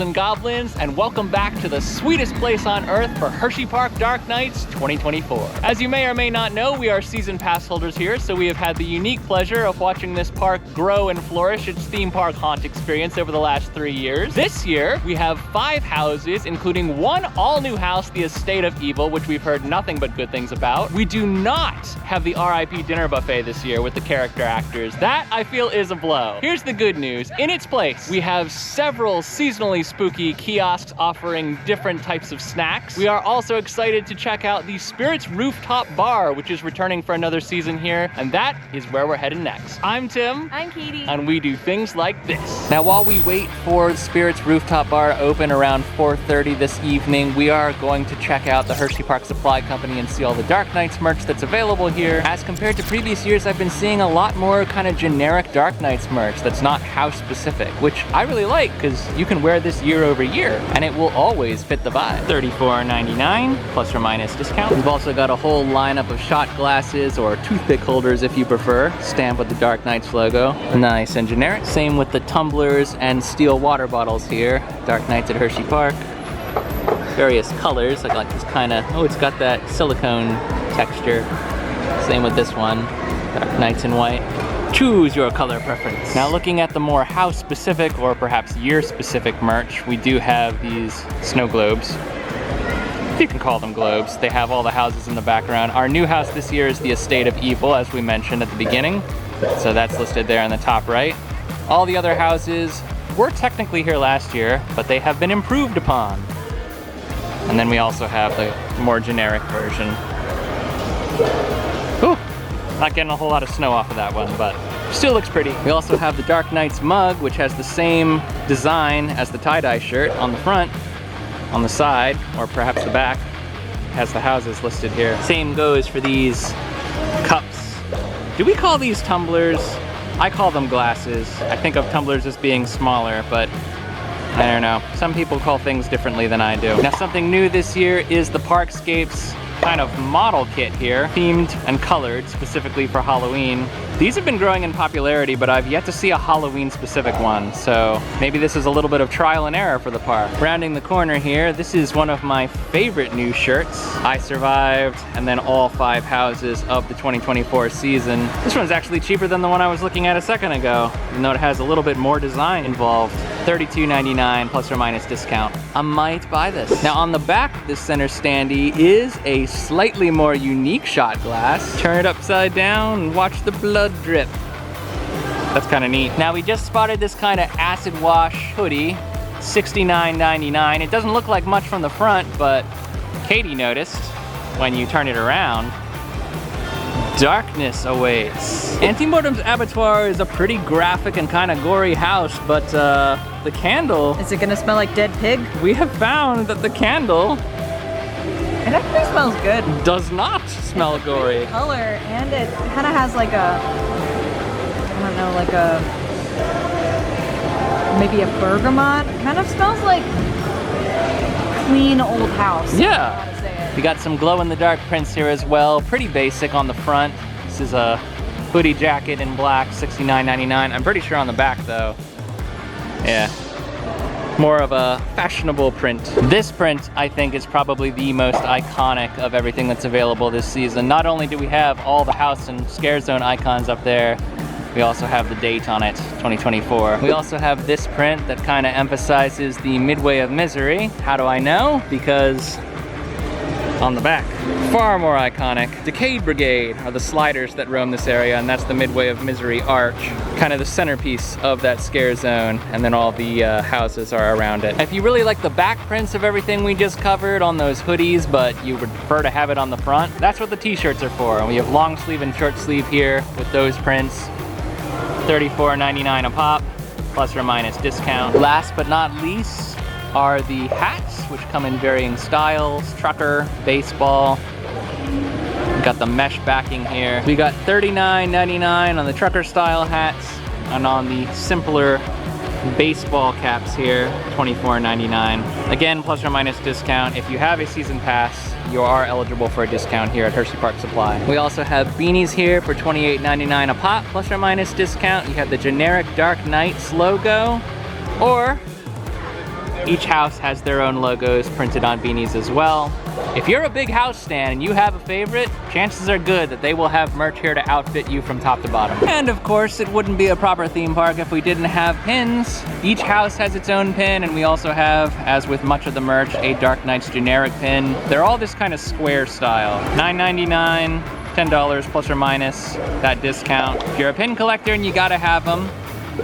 and goblins, and welcome back to the sweetest place on earth for Hersheypark Dark Nights 2024. As you may or may not know, we are season pass holders here, so we have had the unique pleasure of watching this park grow and flourish its theme park haunt experience over the last 3 years. This year, we have 5 houses, including one all-new house, the Estate of Evil, which we've heard nothing but good things about. We do not have the RIP dinner buffet this year with the character actors. That, I feel, is a blow. Here's the good news. In its place, we have several seasonally spooky kiosks offering different types of snacks. We are also excited to check out the Spirit's Rooftop Bar, which is returning for another season here, and that is where we're headed next. I'm Tim. I'm Katie. And we do things like this. Now, while we wait for Spirit's Rooftop Bar to open around 4:30 this evening, we are going to check out the Hersheypark Supply Company and see all the Dark Nights merch that's available here. As compared to previous years, I've been seeing a lot more kind of generic Dark Nights merch that's not house specific, which I really like because you can wear this year over year and it will always fit the vibe. $34.99 plus or minus discount. We've also got a whole lineup of shot glasses or toothpick holders if you prefer, stamped with the Dark Nights logo. Nice and generic. Same with the tumblers and steel water bottles here. Dark Nights at Hersheypark. Various colors, like this kind of, oh, it's got that silicone texture. Same with this one, Dark Nights in white. Choose your color preference. Now, looking at the more house specific or perhaps year specific merch, we do have these snow globes. You can call them globes. They have all the houses in the background. Our new house this year is the Estate of Evil, as we mentioned at the beginning. So that's listed there in the top right. All the other houses were technically here last year, but they have been improved upon. And then we also have the more generic version. Ooh, not getting a whole lot of snow off of that one, but still looks pretty. We also have the Dark Nights mug, which has the same design as the tie-dye shirt on the front. On the side, or perhaps the back, has the houses listed here. Same goes for these cups. Do we call these tumblers? I call them glasses. I think of tumblers as being smaller, but I don't know. Some people call things differently than I do. Now, something new this year is the Parkscapes kind of model kit here, themed and colored specifically for Halloween. These have been growing in popularity, but I've yet to see a Halloween specific one, so maybe this is a little bit of trial and error for the park. Rounding the corner here, this is one of my favorite new shirts. I survived, and then all 5 houses of the 2024 season. This one's actually cheaper than the one I was looking at a second ago, even though it has a little bit more design involved. $32.99 plus or minus discount. I might buy this. Now, on the back of this center standee is a slightly more unique shot glass. Turn it upside down and watch the blood drip. That's kind of neat. Now, we just spotted this kind of acid wash hoodie, $69.99. It doesn't look like much from the front, but Katie noticed when you turn it around, darkness awaits. Mortem's Abattoir is a pretty graphic and kind of gory house, but the candle... Is it gonna smell like dead pig? We have found that the candle... It actually smells good. Does not smell gory. Color, and it kind of has like a, I don't know, like a, maybe a bergamot. It kind of smells like clean old house. Yeah. We got some glow-in-the-dark prints here as well. Pretty basic on the front. This is a hoodie jacket in black, $69.99. I'm pretty sure on the back though. Yeah. More of a fashionable print. This print, I think, is probably the most iconic of everything that's available this season. Not only do we have all the house and scare zone icons up there, we also have the date on it, 2024. We also have this print that kind of emphasizes the Midway of Misery. How do I know? Because on the back, far more iconic. Decay Brigade are the sliders that roam this area, and that's the Midway of Misery arch, kind of the centerpiece of that scare zone, and then all the houses are around it. If you really like the back prints of everything we just covered on those hoodies, but you would prefer to have it on the front, that's what the t-shirts are for. And we have long sleeve and short sleeve here with those prints. $34.99 a pop, plus or minus discount. Last but not least are the hats, which come in varying styles, trucker, baseball. We've got the mesh backing here. We got $39.99 on the trucker style hats, and on the simpler baseball caps here, $24.99. Again, plus or minus discount. If you have a season pass, you are eligible for a discount here at Hersheypark Supply. We also have beanies here for $28.99 a pop, plus or minus discount. You have the generic Dark Nights logo, or Each house has their own logos printed on beanies as well. If you're a big house stan and you have a favorite, chances are good that they will have merch here to outfit you from top to bottom. And of course, it wouldn't be a proper theme park if we didn't have pins. Each house has its own pin, and we also have, as with much of the merch, a Dark Knights generic pin. They're all this kind of square style. $9.99, $10 plus or minus that discount. If you're a pin collector and you gotta have them,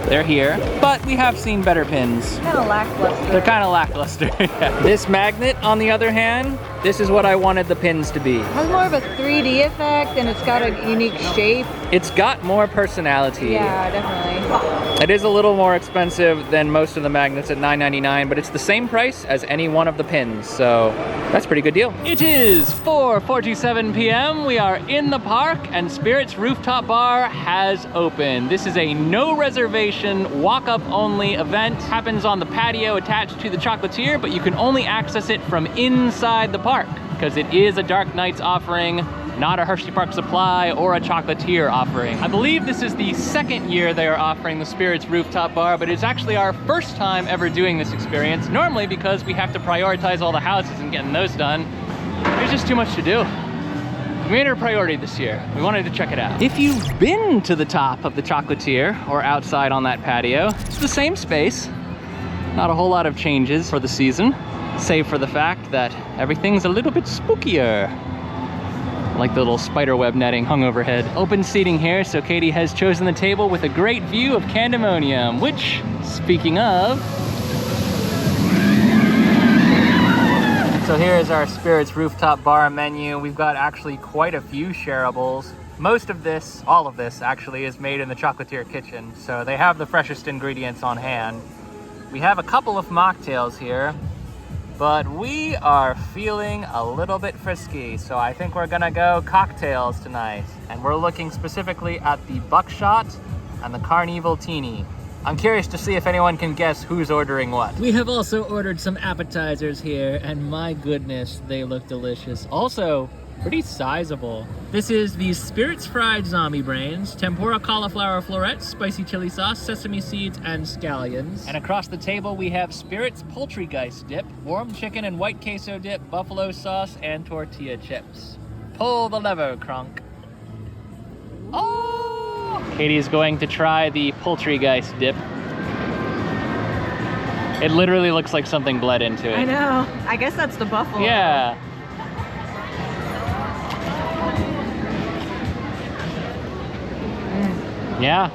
they're here, but we have seen better pins. Kind of lackluster. They're kind of lackluster. Yeah. This magnet, on the other hand, this is what I wanted the pins to be. It has more of a 3D effect, and it's got a unique shape. It's got more personality. Yeah, definitely. It is a little more expensive than most of the magnets at $9.99, but it's the same price as any one of the pins, so that's a pretty good deal. It is 4:47 p.m. We are in the park, and Spirit's Rooftop Bar has opened. This is a no reservation, walk-up only event. Happens on the patio attached to the Chocolatier, but you can only access it from inside the park, because it is a Dark Knights offering, not a Hersheypark Supply or a Chocolatier offering. I believe this is the second year they are offering the Spirit's Rooftop Bar, but it's actually our first time ever doing this experience. Normally, because we have to prioritize all the houses and getting those done, there's just too much to do. We made it a priority this year. We wanted to check it out. If you've been to the top of the Chocolatier or outside on that patio, it's the same space. Not a whole lot of changes for the season, save for the fact that everything's a little bit spookier. Like the little spiderweb netting hung overhead. Open seating here, so Katie has chosen the table with a great view of Candemonium, which, speaking of... So here is our Spirit's Rooftop Bar menu. We've got actually quite a few shareables. Most of this, all of this actually, is made in the Chocolatier kitchen, so they have the freshest ingredients on hand. We have a couple of mocktails here, but we are feeling a little bit frisky, so I think we're gonna go cocktails tonight. And we're looking specifically at the Buckshot and the CarnEvil-Tini. I'm curious to see if anyone can guess who's ordering what. We have also ordered some appetizers here, and my goodness, they look delicious. Also, pretty sizable. This is the Spirit's Fried Zombie Brains, Tempura Cauliflower Florets, Spicy Chili Sauce, Sesame Seeds, and Scallions. And across the table we have Spirit's Poultry-Geist Dip, Warm Chicken and White Queso Dip, Buffalo Sauce, and Tortilla Chips. Pull the lever, Kronk. Oh! Katie is going to try the Poultry-Geist Dip. It literally looks like something bled into it. I know. I guess that's the buffalo. Yeah. Yeah,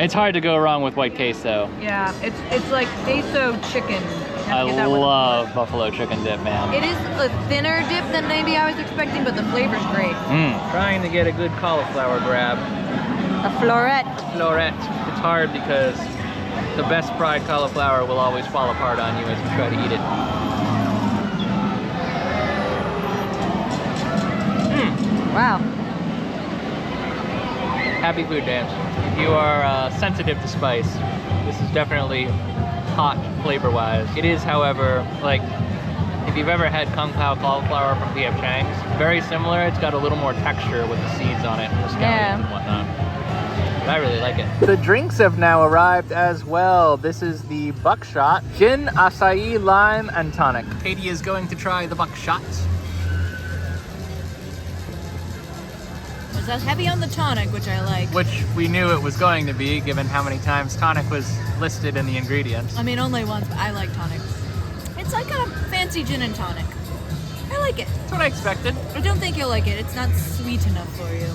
it's hard to go wrong with white queso. Yeah, it's like queso chicken. I love buffalo chicken dip, man. It is a thinner dip than maybe I was expecting, but the flavor's great. Trying to get a good cauliflower grab. A floret. Floret. It's hard because the best fried cauliflower will always fall apart on you as you try to eat it. Wow. Happy food dance. If you are sensitive to spice, this is definitely hot flavor-wise. It is, however, like, if you've ever had Kung Pao cauliflower from P.F. Chang's, very similar. It's got a little more texture with the seeds on it and the scallions and whatnot. But I really like it. The drinks have now arrived as well. This is the Buckshot, gin, acai, lime, and tonic. Katie is going to try the Buckshot. It's heavy on the tonic, which I like. Which we knew it was going to be, given how many times tonic was listed in the ingredients. I mean, only once, but I like tonic. It's like a fancy gin and tonic. I like it. That's what I expected. I don't think you'll like it. It's not sweet enough for you.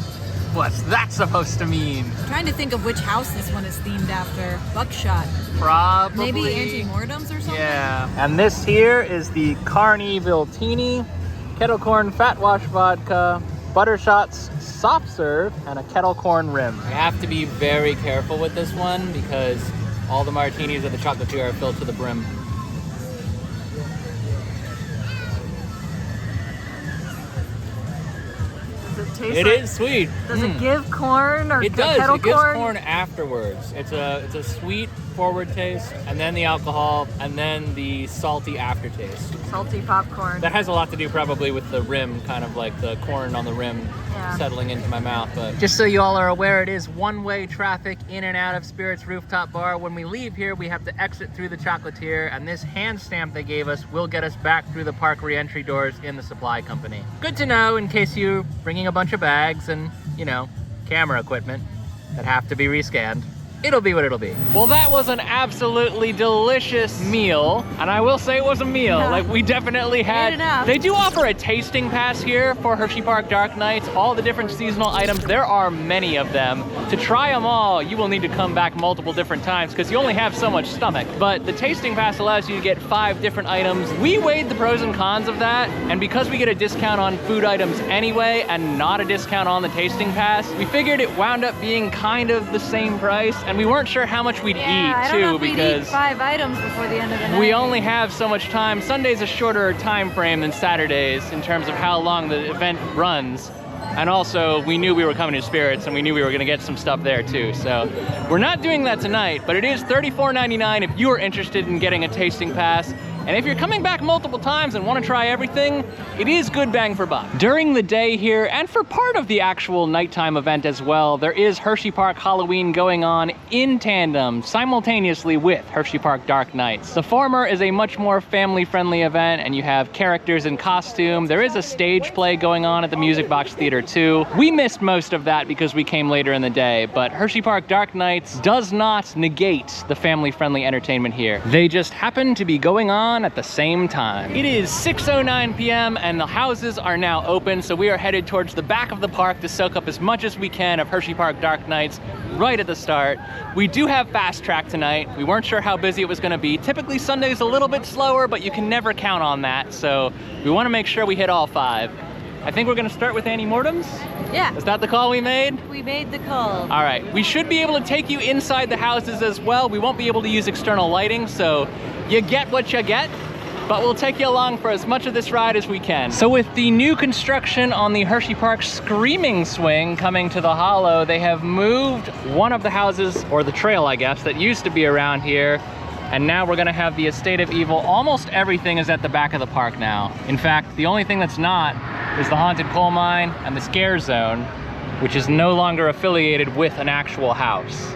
What's that supposed to mean? I'm trying to think of which house this one is themed after. Buckshot. Probably. Maybe Auntie Mortem's or something? Yeah. And this here is the CarnEvil-Tini, kettle corn fat wash vodka, butter shots, soft serve, and a kettle corn rim. You have to be very careful with this one because all the martinis at the Chocolatier are filled to the brim. It is sweet. Does it give corn or it does. kettle It gives corn? corn afterwards. It's a sweet forward taste, and then the alcohol, and then the salty aftertaste. Salty popcorn. That has a lot to do probably with the rim, kind of like the corn on the rim settling into my mouth. But just so you all are aware, it is one-way traffic in and out of Spirit's Rooftop Bar. When we leave here, we have to exit through the chocolatier, and this hand stamp they gave us will get us back through the park re-entry doors in the supply company. Good to know in case you're bringing a bunch of bags and, you know, camera equipment that have to be rescanned. It'll be what it'll be. Well, that was an absolutely delicious meal, and I will say it was a meal. Yeah. Like, we definitely had. Enough. They do offer a tasting pass here for Hersheypark Dark Nights. All the different seasonal items, there are many of them. To try them all, you will need to come back multiple different times because you only have so much stomach. But the tasting pass allows you to get 5 different items. We weighed the pros and cons of that, and because we get a discount on food items anyway and not a discount on the tasting pass, we figured it wound up being kind of the same price. And we weren't sure how much we'd eat I don't too know if because we'd eat 5 items before the end of the night. we only have so much time. Sunday's a shorter time frame than Saturdays in terms of how long the event runs. And also, we knew we were coming to Spirits, and we knew we were gonna get some stuff there too. So we're not doing that tonight, but it is $34.99 if you are interested in getting a tasting pass. And if you're coming back multiple times and want to try everything, it is good bang for buck. During the day here, and for part of the actual nighttime event as well, there is Hersheypark Halloween going on in tandem, simultaneously with Hersheypark Dark Nights. The former is a much more family-friendly event, and you have characters in costume. There is a stage play going on at the Music Box Theater too. We missed most of that because we came later in the day, but Hersheypark Dark Nights does not negate the family-friendly entertainment here. They just happen to be going on at the same time. It is 6:09 p.m. and the houses are now open, so we are headed towards the back of the park to soak up as much as we can of Hersheypark Dark Nights right at the start. We do have Fast Track tonight. We weren't sure how busy it was going to be. Typically Sunday's a little bit slower, but you can never count on that, so we want to make sure we hit all 5. I think we're going to start with Annie Mortem's. Yeah. Is that the call we made? We made the call. All right, we should be able to take you inside the houses as well. We won't be able to use external lighting, so you get what you get, but we'll take you along for as much of this ride as we can. So with the new construction on the Hersheypark Screaming Swing coming to the Hollow, they have moved one of the houses, or the trail I guess, that used to be around here, and now we're gonna have the Estate of Evil. Almost everything is at the back of the park now. In fact, the only thing that's not is the Haunted Coal Mine and the Scare Zone, which is no longer affiliated with an actual house.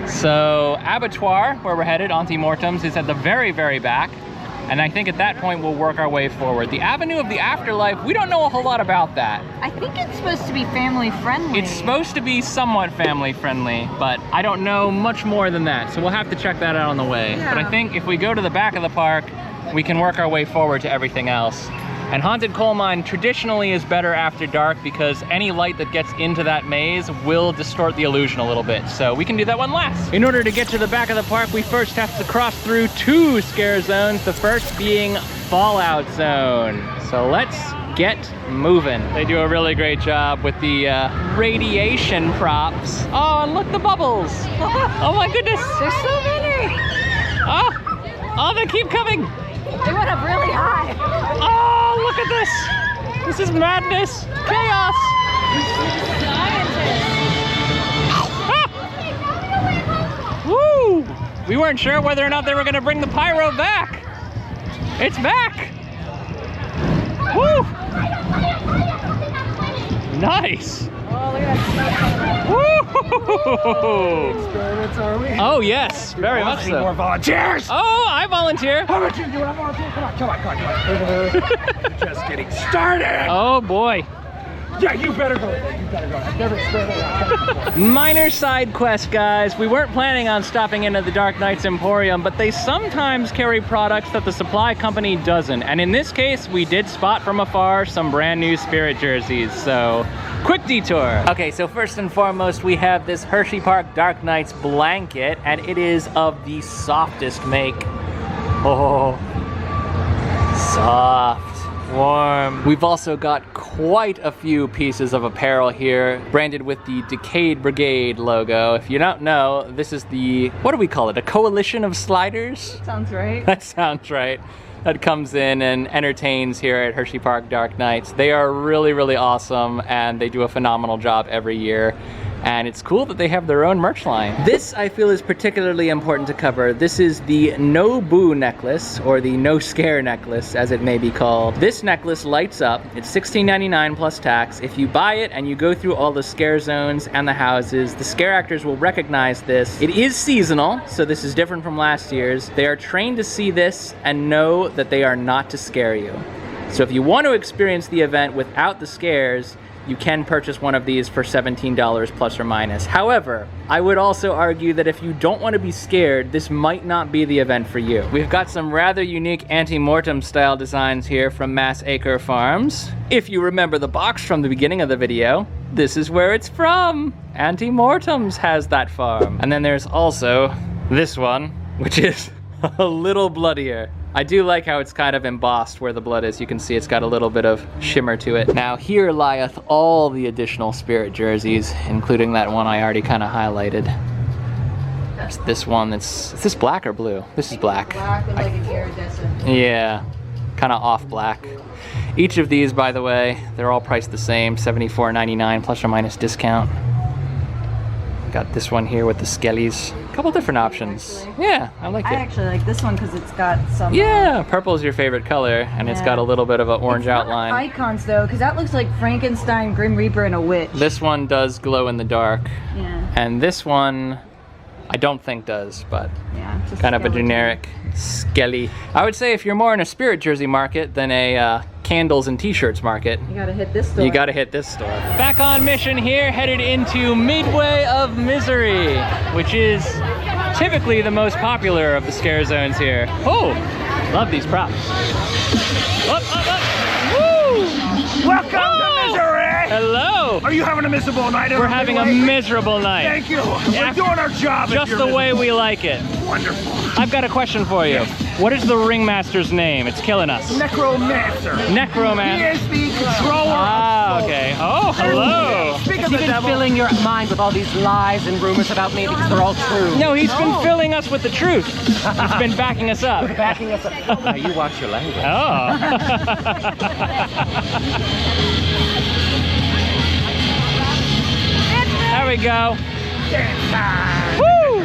So Abattoir, where we're headed, Auntie Mortem's, is at the very, very back. And I think at that point we'll work our way forward. The Avenue of the Afterlife, we don't know a whole lot about that. I think it's supposed to be family friendly. It's supposed to be somewhat family friendly, but I don't know much more than that. So we'll have to check that out on the way. Yeah. But I think if we go to the back of the park, we can work our way forward to everything else. And Haunted Coal Mine traditionally is better after dark because any light that gets into that maze will distort the illusion a little bit. So we can do that one last. In order to get to the back of the park, we first have to cross through 2 scare zones, the first being Fallout Zone. So let's get moving. They do a really great job with the radiation props. Oh, and look, the bubbles. Oh my goodness. There's so many. Oh, they keep coming. They went up really high. Oh, look at this. This is madness. Chaos. Ah! Woo! We weren't sure whether or not they were going to bring the pyro back. It's back. Woo! Nice. Oh, look at that. Woo! Experiments, are we? Oh, yes. Very much so. More volunteers! Oh, I volunteer. How about you? Do you want to volunteer? Come on. Just getting started! Oh, boy. Yeah, you better go. You better go. I've never experimented like that before. Minor side quest, guys. We weren't planning on stopping into the Dark Nights Emporium, but they sometimes carry products that the supply company doesn't. And in this case, we did spot from afar some brand new Spirit jerseys, so quick detour. Okay, so first and foremost, we have this Hersheypark Dark Nights blanket, and it is of the softest make. Oh, soft. Warm. We've also got quite a few pieces of apparel here, branded with the Decayed Brigade logo. If you don't know, this is the, what do we call it? A coalition of sliders? Sounds right. That sounds right. That comes in and entertains here at Hersheypark Dark Nights. They are really, really awesome, and they do a phenomenal job every year. And it's cool that they have their own merch line. This, I feel, is particularly important to cover. This is the No Boo necklace, or the No Scare necklace, as it may be called. This necklace lights up. It's $16.99 plus tax. If you buy it and you go through all the scare zones and the houses, the scare actors will recognize this. It is seasonal, so this is different from last year's. They are trained to see this and know that they are not to scare you. So if you want to experience the event without the scares, you can purchase one of these for $17 plus or minus. However, I would also argue that if you don't want to be scared, this might not be the event for you. We've got some rather unique anti-mortem style designs here from Mass Acre Farms. If you remember the box from the beginning of the video, this is where it's from. Anti-Mortems has that farm. And then there's also this one, which is a little bloodier. I do like how it's kind of embossed where the blood is. You can see it's got a little bit of shimmer to it. Now here lieth all the additional spirit jerseys, including that one I already kind of highlighted. There's this one that's, is this black or blue? This is black. Black with like an iridescent. Yeah, kind of off black. Each of these, by the way, they're all priced the same, $74.99 plus or minus discount. Got this one here with the skellies. A couple different options. Actually. Yeah, I like it. I actually like this one because it's got some... Yeah, purple is your favorite color, and it's got a little bit of an orange outline. Icons though, because that looks like Frankenstein, Grim Reaper, and a witch. This one does glow in the dark. Yeah. And this one, I don't think does, but Yeah, just kind of a skeleton. generic skelly. I would say if you're more in a spirit jersey market than a candles and t-shirts market, You gotta hit this store. you gotta hit this store. Back on mission here, headed into Midway of Misery, which is typically the most popular of the scare zones here. Oh, love these props. Up, up, up. Woo! Welcome Oh! to misery! Hello! Are you having a miserable night? We're having a miserable night. Thank you. We're doing our job. Just the way we like it. Wonderful. I've got a question for you. What is the ringmaster's name? It's killing us. Necromancer. Necromancer. He is the controller Ah, of souls. okay. Oh, hello. Speak of Has the he been devil. filling your mind with all these lies and rumors about me because they're all true? No, he's been filling us with the truth. He's been backing us up. Backing us up. Now you watch your language. Oh. There we go. Woo!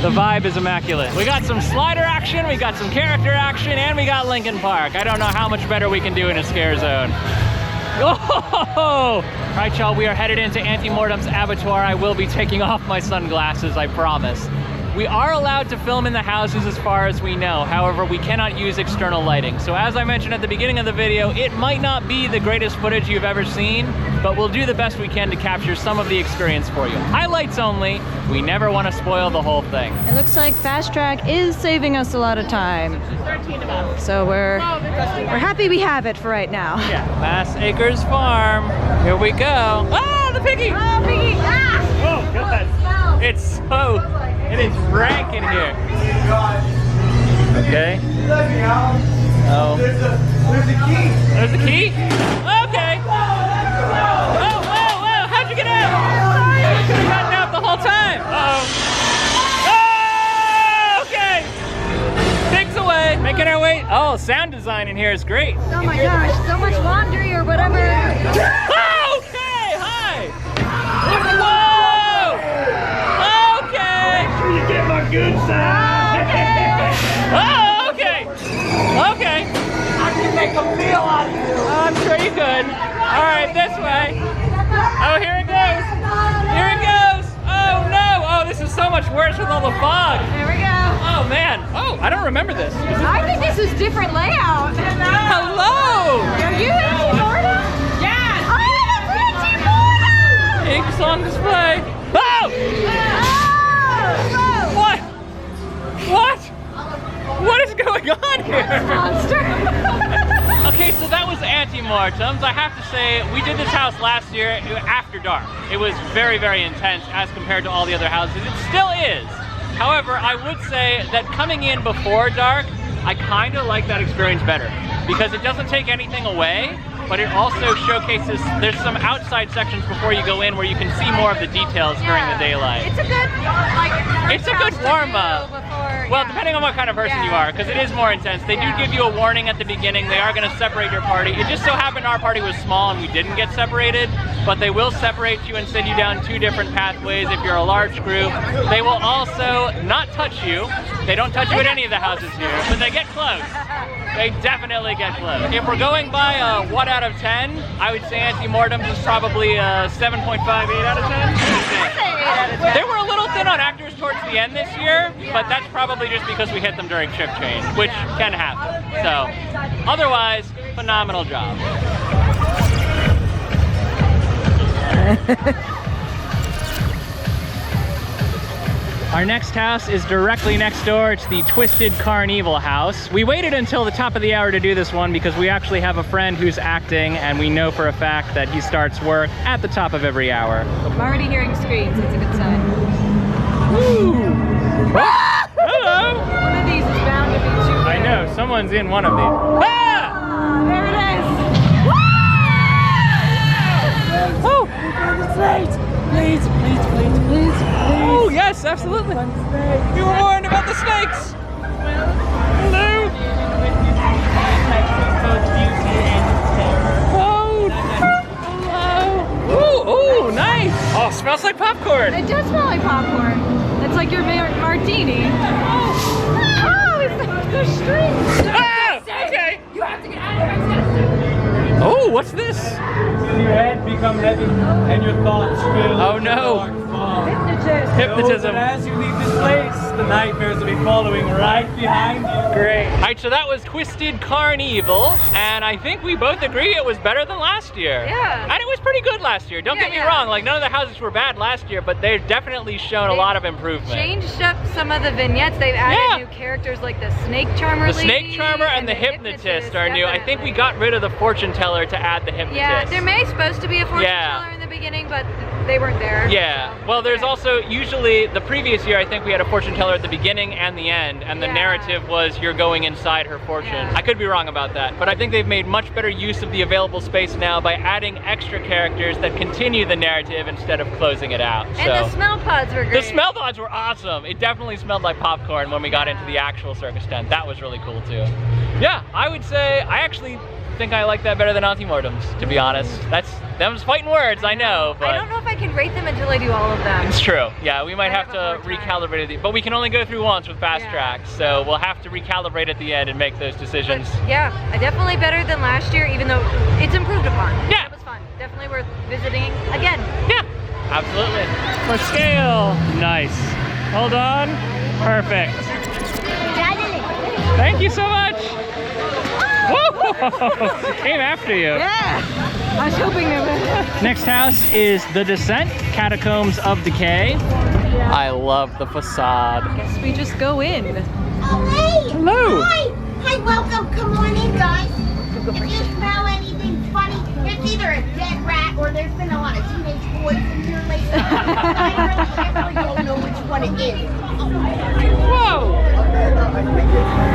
The vibe is immaculate. We got some slider action, we got some character action, and we got Lincoln Park. I don't know how much better we can do in a scare zone. Oh! All right, y'all, we are headed into Anti-Mortem's Abattoir. I will be taking off my sunglasses, I promise. We are allowed to film in the houses as far as we know. However, we cannot use external lighting. So as I mentioned at the beginning of the video, it might not be the greatest footage you've ever seen, but we'll do the best we can to capture some of the experience for you. Highlights only. We never want to spoil the whole thing. It looks like Fast Track is saving us a lot of time. So we're happy we have it for right now. Yeah, Mass Acres Farm. Here we go. Ah, the piggy! Oh, Piggy! Ah! Oh, God. It's so, it is rank in here. Okay. Oh. There's a key. There's the key? Okay. Oh, whoa, whoa, how'd you get out? You could have gotten out the whole time. Uh-oh. Oh, okay. Things away. Making our way. Oh, sound design in here is great. Oh my gosh, so much laundry or whatever. Oh, okay, hi. Whoa. Okay. Make sure you get my good side. Oh, okay. Okay. I can make a meal out of you. I'm sure you could. All right, this way. Oh, here it goes. Here it goes. Oh, no. Oh, this is so much worse with all the fog. There we go. Oh, man. Oh, I don't remember this. I think this is different layout. Hello. Are you Anti-Mortem? Yes. Oh, that's Anti-Mortem. Inks on display. Oh! Oh, What? What? What is going on here? monster. Okay, so that was Anti-Mortems. I have to say, we did this house last year after dark. It was very, very intense as compared to all the other houses. It still is. However, I would say that coming in before dark, I kind of like that experience better because it doesn't take anything away, but it also showcases, there's some outside sections before you go in where you can see more of the details during the daylight. It's a good, like, It's a good warm-up. Well, depending on what kind of person you are, because it is more intense. They do give you a warning at the beginning. They are going to separate your party. It just so happened our party was small and we didn't get separated, but they will separate you and send you down 2 different pathways if you're a large group. They will also not touch you. They don't touch you at any of the houses here, but they get close. They definitely get close. If we're going by a 1 out of 10, I would say Mortem's is probably a 7.5, 8 out of 10. They were a little thin on actors towards the end this year, but that's probably just because we hit them during shift change, which can happen. So, otherwise, phenomenal job. Our next house is directly next door. It's the Twisted CarnEvil house. We waited until the top of the hour to do this one because we actually have a friend who's acting, and we know for a fact that he starts work at the top of every hour. I'm already hearing screams. It's a good sign. Woo! Ah! Hello! One of these is bound to be too I know, someone's in one of these. Ah! There it is. Oh! Please, please, please, please. Oh, yes, absolutely. You were warned about the snakes. Hello. Oh, hello. Ooh, nice. Oh, smells like popcorn. It does smell like popcorn. It's like your martini. Oh, it's the street. Ah, okay. You have to get out of here. Oh, what's this? Your head become heavy and your thoughts fill. Oh no. Hypnotism. As you leave this place, the nightmares will be following right behind you. Great. All right, so that was Twisted CarnEvil, and I think we both agree it was better than last year. Yeah. And it was pretty good last year. Don't get me wrong, like none of the houses were bad last year, but they've definitely shown a lot of improvement. Changed up some of the vignettes. They've added new characters like the snake charmer The snake charmer and the hypnotist are new. I think we got rid of the fortune teller to add the hypnotist. Yeah, there may supposed to be a fortune teller in the beginning, but they weren't there. Yeah, so. well there's also, usually the previous year I think we had a fortune teller at the beginning and the end, and the narrative was you're going inside her fortune. I could be wrong about that, but I think they've made much better use of the available space now by adding extra characters that continue the narrative instead of closing it out. And the smell pods were great. The smell pods were awesome. It definitely smelled like popcorn when we got into the actual circus tent. That was really cool too. Yeah, I would say I actually think I like that better than Auntie Mortem's, to be honest. Them's fighting words, I know, but I don't know if I can rate them until I do all of them. it's true. Yeah, we might have to recalibrate it, but we can only go through once with fast tracks, so we'll have to recalibrate at the end and make those decisions. But yeah, definitely better than last year, even though it's improved upon. Yeah. It was fun. Definitely worth visiting again. Yeah, absolutely. For scale, nice. Hold on, perfect. Thank you so much. Whoa! Came after you. Yeah, I was hoping they would. Next house is The Descent, Catacombs of Decay. I love the facade. Guess we just go in. Oh, hey! Hello! Hi, welcome. Come on in, guys. If you smell anything funny, it's either a dead rat or there's been a lot of teenage boys in here lately. I really don't know which one it is. Whoa!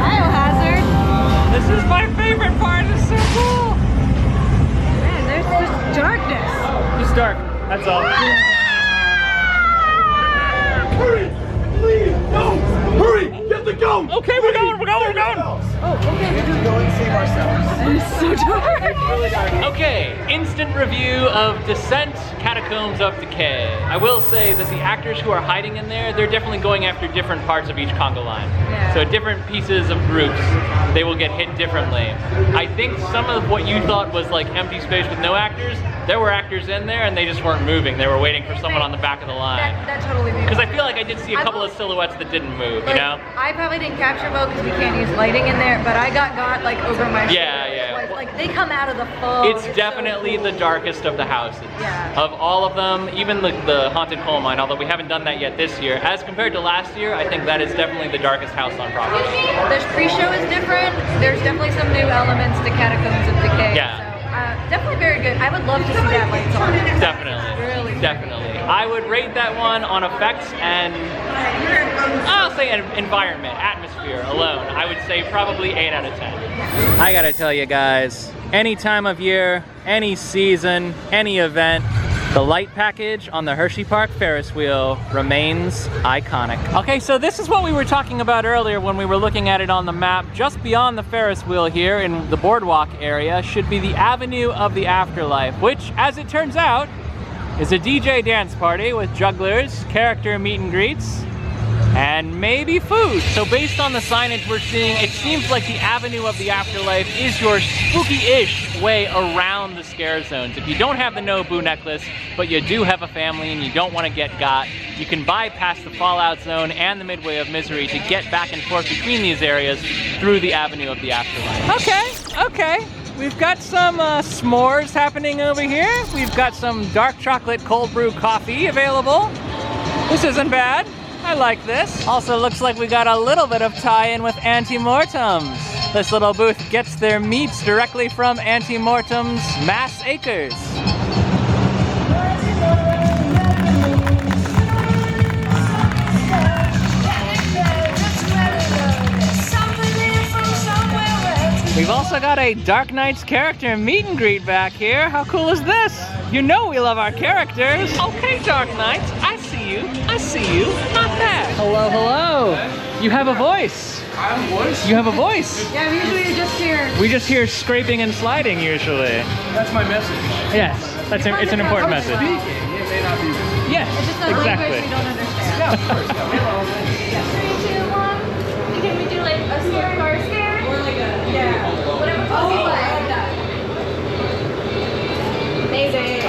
Biohazard. This is my favorite part. It's so cool. Man, there's just darkness. Just dark. That's all. Hurry! Please! No! Hurry! Get the gum! Okay, we're going. Oh, okay. We just go and save ourselves. It's so dark. Okay, instant review of Descent, Catacombs of Decay. I will say that the actors who are hiding in there, they're definitely going after different parts of each Congo line. Yeah. So different pieces of groups, they will get hit differently. I think some of what you thought was like empty space with no actors, there were actors in there and they just weren't moving. They were waiting for someone on the back of the line. That totally makes Because I sense. feel like I did see a couple of silhouettes that didn't move, you Like, know? I probably didn't capture well because we can't use lighting in there, but I got like over my Yeah, shoulder. yeah. Like they come out of the fog. It's definitely the darkest of the houses. Yeah. Of all of them, even the Haunted Coal Mine, although we haven't done that yet this year, as compared to last year, I think that is definitely the darkest house on property. There's pre-show is different. There's definitely some new elements to Catacombs of Decay. Yeah. So, definitely very good. I would love to see that lights on. Definitely. Really. Definitely. I would rate that one on effects and I'll say environment, atmosphere alone. I would say probably 8 out of 10. I gotta tell you guys, any time of year, any season, any event, the light package on the Hersheypark Ferris wheel remains iconic. Okay, so this is what we were talking about earlier when we were looking at it on the map. Just beyond the Ferris wheel here in the boardwalk area should be the Avenue of the Afterlife, which, as it turns out, is a DJ dance party with jugglers, character meet and greets, and maybe food. So based on the signage we're seeing, it seems like the Avenue of the Afterlife is your spooky-ish way around the scare zones. If you don't have the Nobu necklace, but you do have a family and you don't want to get got, you can bypass the Fallout Zone and the Midway of Misery to get back and forth between these areas through the Avenue of the Afterlife. Okay. We've got some s'mores happening over here. We've got some dark chocolate cold brew coffee available. This isn't bad. I like this. Also looks like we got a little bit of tie-in with Auntie Mortem's. This little booth gets their meats directly from Auntie Mortem's Mass Acres. We've also got a Dark Knights character meet and greet back here. How cool is this? You know we love our characters. Okay, Dark Knights, I see you. Not bad. Hello. You have a voice. I have a voice? You have a voice. Yeah, usually you just hear. We just hear scraping and sliding usually. That's my message. Yes, it's an important message. Speaking, it may not be. Yes, It's just a exactly. language we don't understand. Yeah, of course. Yeah, we have our own thing. 3, 2, 1. Can we do like a scare car scare? Or like a, yeah. Whatever pose you like. Amazing.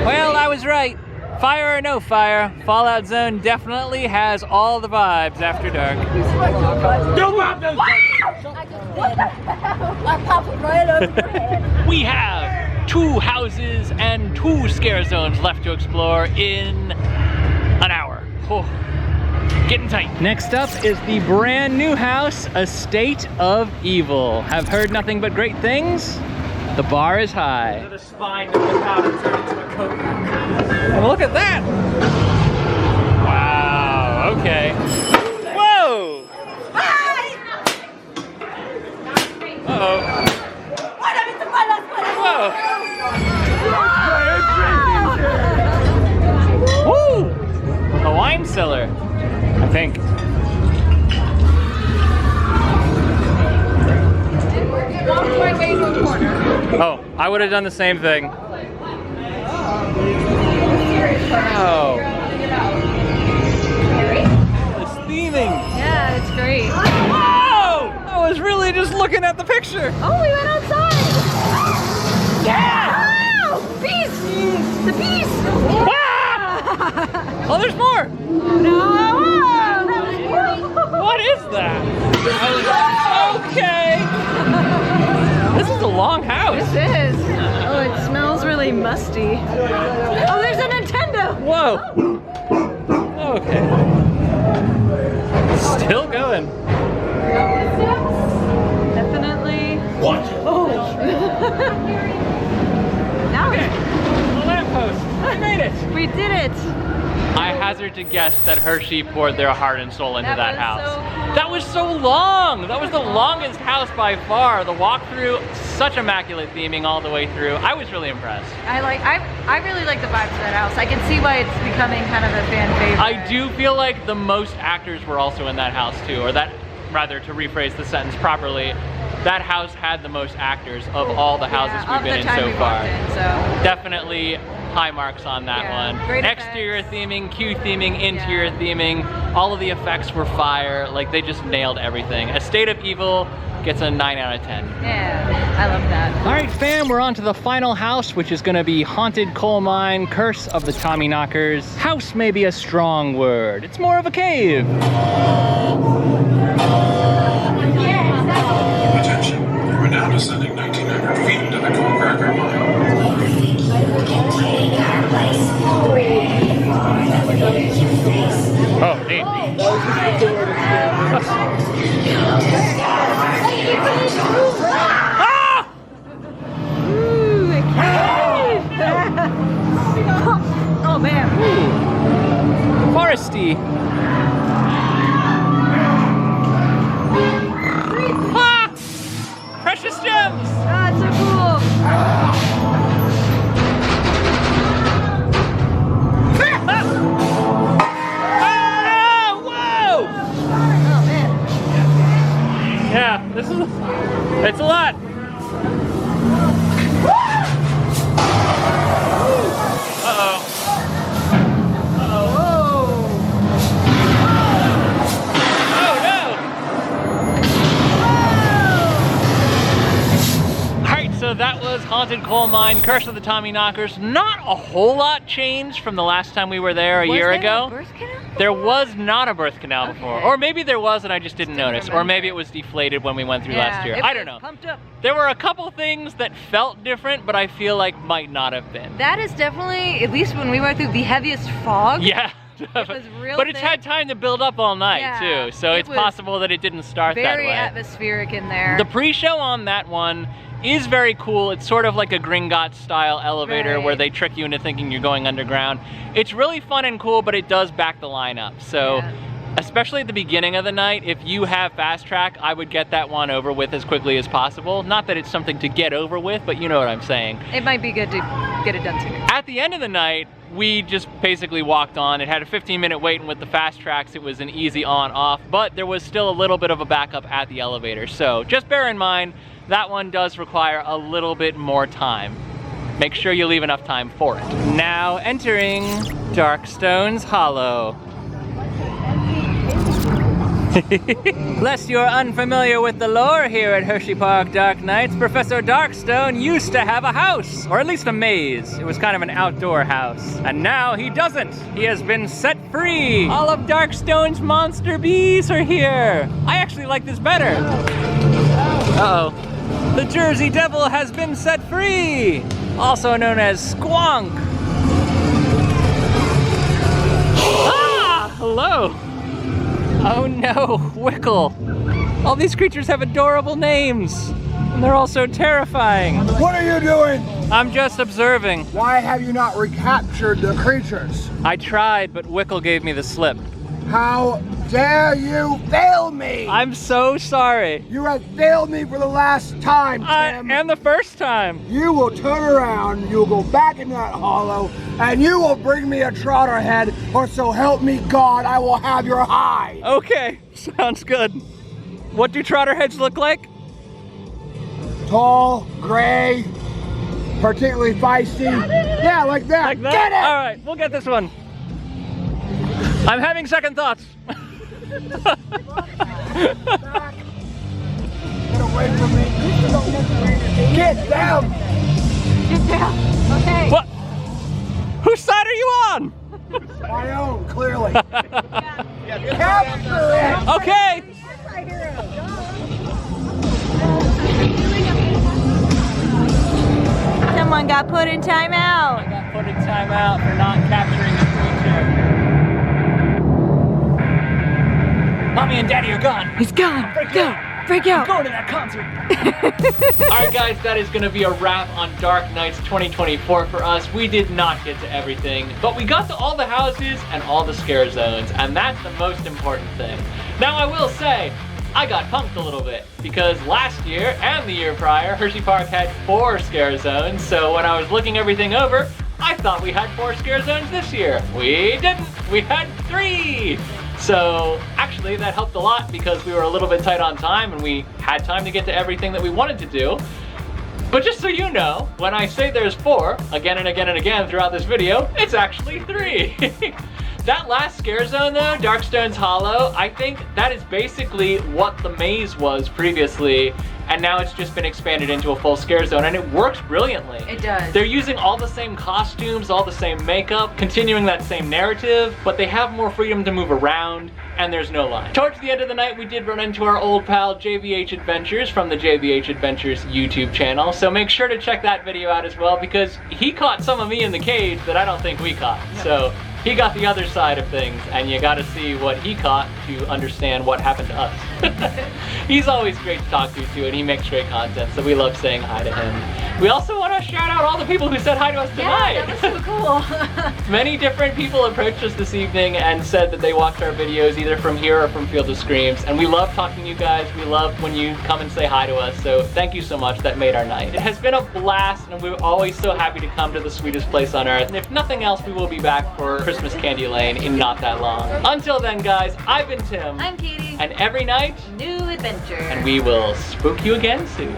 Well, I was right. Fire or no fire, Fallout Zone definitely has all the vibes after dark. We have 2 houses and 2 scare zones left to explore in an hour. Oh, getting tight. Next up is the brand new house, Estate of Evil. Have heard nothing but great things. The bar is high. The spine of the powder turned into a coat. And look at that! Wow, okay. Whoa! Uh-oh. Whoa! Woo! A wine cellar, I think. Oh, I would have done the same thing. Wow. This theming. Yeah, it's great. Whoa! I was really just looking at the picture. Oh, we went outside. Yeah! Wow! Beast! The beast! Ah! Oh, there's more. No! What is that? Okay. This is a long house. This is. Oh, it smells really musty. Oh, there's a Nintendo! Whoa. Okay. Still going. Definitely. What? Oh. Now Okay. The lamppost. We made it. we did it. I hazard to guess that Hershey poured their heart and soul into that was house. so cool. That was so long. That was the longest house by far. The walkthrough, such immaculate theming all the way through. I was really impressed. I really like the vibes of that house. I can see why it's becoming kind of a fan favorite. I do feel like the most actors were also in that house too, or that, rather, to rephrase the sentence properly, that house had the most actors of all the houses we've been in so far. Definitely high marks on that one. Great Exterior effects. theming, Q theming, interior theming, all of the effects were fire. Like, they just nailed everything. Estate of Evil gets a 9 out of 10. Yeah, I love that. All right, fam, we're on to the final house, which is gonna be Haunted Coal Mine, Curse of the Tommyknockers. House may be a strong word. It's more of a cave. Attention, you are now descending 1,900 feet into the coal cracker mine. Oh, neat. Ah! Ooh, a cave! Oh man. Foresty. Ah! Precious gems! Ah, it's so cool. Oh man. Yeah, it's a lot. Haunted Coal Mine, Curse of the Tommyknockers. Not a whole lot changed from the last time we were there a year ago. Birth canal? There was not a birth canal before. Or maybe there was and I just didn't notice. Or maybe it was deflated when we went through last year. I don't know. Pumped up. There were a couple things that felt different, but I feel like might not have been. That is definitely, at least when we went through the heaviest fog. Yeah. It was real but it's thick. had time to build up all night too, so it's possible that it didn't start that way. Very atmospheric in there. The pre-show on that one is very cool. It's sort of like a Gringotts style elevator where they trick you into thinking you're going underground. It's really fun and cool, but it does back the line up. So especially at the beginning of the night, if you have fast track, I would get that one over with as quickly as possible. Not that it's something to get over with, but you know what I'm saying. It might be good to get it done sooner. At the end of the night, we just basically walked on. It had a 15-minute wait, and with the fast tracks, it was an easy on-off, but there was still a little bit of a backup at the elevator. So just bear in mind, that one does require a little bit more time. Make sure you leave enough time for it. Now entering Darkstone's Hollow. Lest you're unfamiliar with the lore here at Hersheypark Dark Nights, Professor Darkstone used to have a house, or at least a maze. It was kind of an outdoor house. And now he doesn't. He has been set free. All of Darkstone's monster bees are here. I actually like this better. Uh-oh. The Jersey Devil has been set free, also known as Squonk. Ah, hello. Oh no, Wickle. All these creatures have adorable names, and they're all so terrifying. What are you doing? I'm just observing. Why have you not recaptured the creatures? I tried, but Wickle gave me the slip. How dare you fail me? I'm so sorry. You have failed me for the last time, Tim. And the first time. You will turn around, you will go back in that hollow, and you will bring me a trotter head, or so help me God, I will have your hide. Okay, sounds good. What do trotter heads look like? Tall, gray, particularly feisty. Yeah, like that. Like that? Get it! All right, we'll get this one. I'm having second thoughts. Get away from me. Get down! Get down. Okay. What? Whose side are you on? My own, clearly. Capture it! Okay. Someone got put in timeout. I got put in timeout for not capturing the creature. Mommy and Daddy are gone. He's gone. Go. Freak out. Going to that concert. Alright guys, that is going to be a wrap on Dark Nights 2024 for us. We did not get to everything, but we got to all the houses and all the scare zones, and that's the most important thing. Now I will say, I got punked a little bit, because last year and the year prior, Hersheypark had 4 scare zones, so when I was looking everything over, I thought we had 4 scare zones this year. We didn't. We had 3. So actually that helped a lot because we were a little bit tight on time and we had time to get to everything that we wanted to do. But just so you know, when I say there's 4, again and again and again throughout this video, it's actually 3. That last scare zone though, Darkstone's Hollow, I think that is basically what the maze was previously, and now it's just been expanded into a full scare zone, and it works brilliantly. It does. They're using all the same costumes, all the same makeup, continuing that same narrative, but they have more freedom to move around, and there's no line. Towards the end of the night, we did run into our old pal JVH Adventures from the JVH Adventures YouTube channel, so make sure to check that video out as well, because he caught some of me in the cage that I don't think we caught. So he got the other side of things, and you gotta see what he caught to understand what happened to us. He's always great to talk to too, and he makes great content, so we love saying hi to him. We also want to shout out all the people who said hi to us tonight. Yeah, that was so cool. Many different people approached us this evening and said that they watched our videos either from here or from Field of Screams, and we love talking to you guys. We love when you come and say hi to us, so thank you so much. That made our night. It has been a blast, and we're always so happy to come to the sweetest place on earth. And if nothing else, we will be back for Christmas Candy Lane in not that long. Until then, guys, I've been Tim. I'm Katie. And every night, New adventure. and we will spook you again soon.